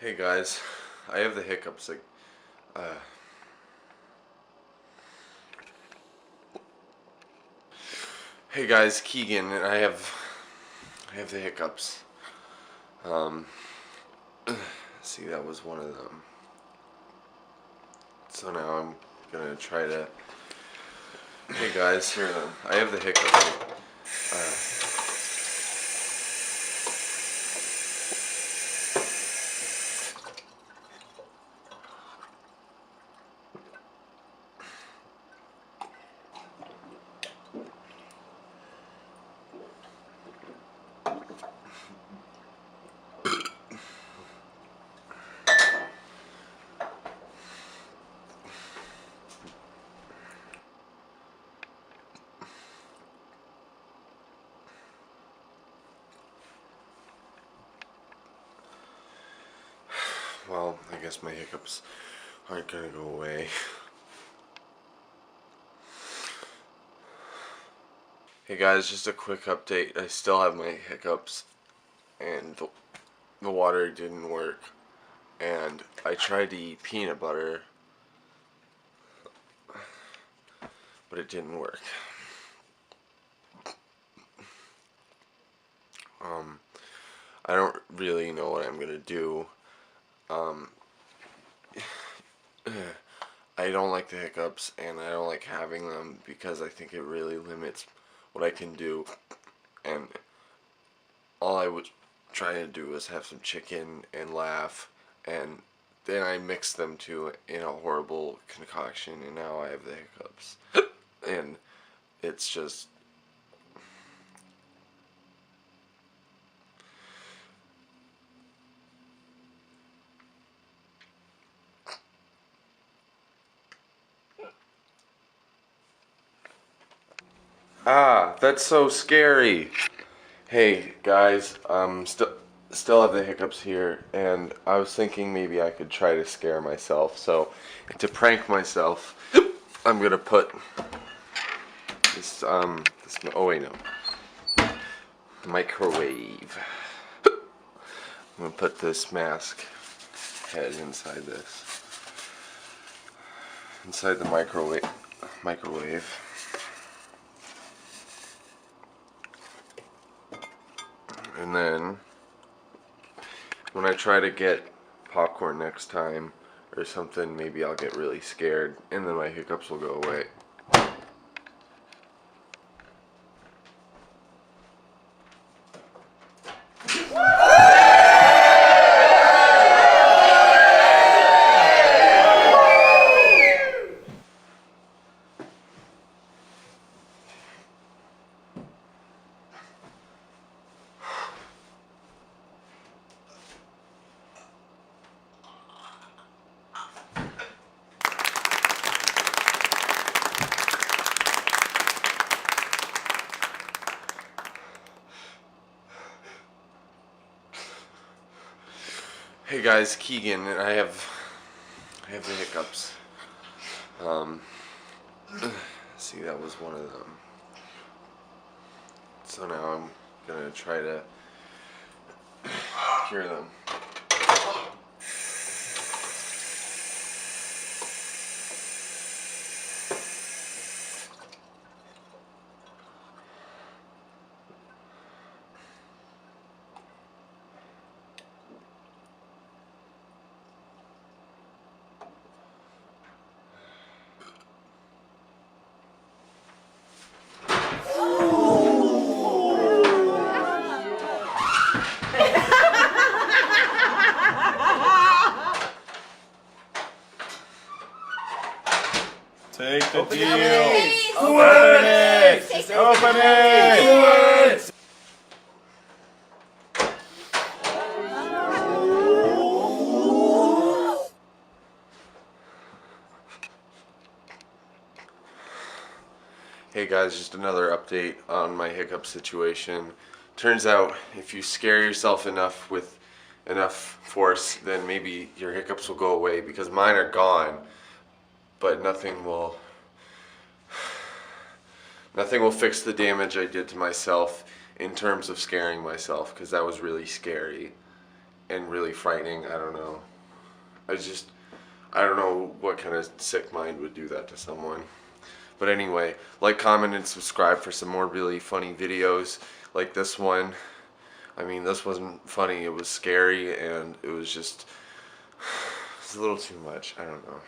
Hey guys, I have the hiccups. Uh, hey guys, Keegan, and I have the hiccups. Um, see, that was one of them. So now I'm gonna try to. Hey guys, here them. I have the hiccups. Well, I guess my hiccups aren't gonna go away. Hey guys, just a quick update. I still have my hiccups, and the water didn't work. And I tried to eat peanut butter, but it didn't work. I don't really know what I'm gonna do. I don't like the hiccups, and I don't like having them because I think it really limits what I can do. And all I was trying to do was have some chicken and laugh, and then I mixed them two in a horrible concoction, and now I have the hiccups. And it's just. Ah, that's so scary. Hey guys, still have the hiccups here, and I was thinking maybe I could try to scare myself. So to prank myself, I'm gonna put this oh wait, no, microwave. I'm gonna put this mask head inside the microwave. And then when I try to get popcorn next time or something, maybe I'll get really scared, and then my hiccups will go away. Hey guys, Keegan, and I have the hiccups. See, that was one of them. So now I'm gonna try to hear them. Take the deal. Open it. Open it. Hey guys, just another update on my hiccup situation. Turns out if you scare yourself enough with enough force, then maybe your hiccups will go away, because mine are gone, but nothing will fix the damage I did to myself in terms of scaring myself, because that was really scary. and really frightening. I don't know. I don't know what kind of sick mind would do that to someone. But anyway, like, comment, and subscribe for some more really funny videos like this one. I mean, this wasn't funny. It was scary, and it was just, it's a little too much. I don't know.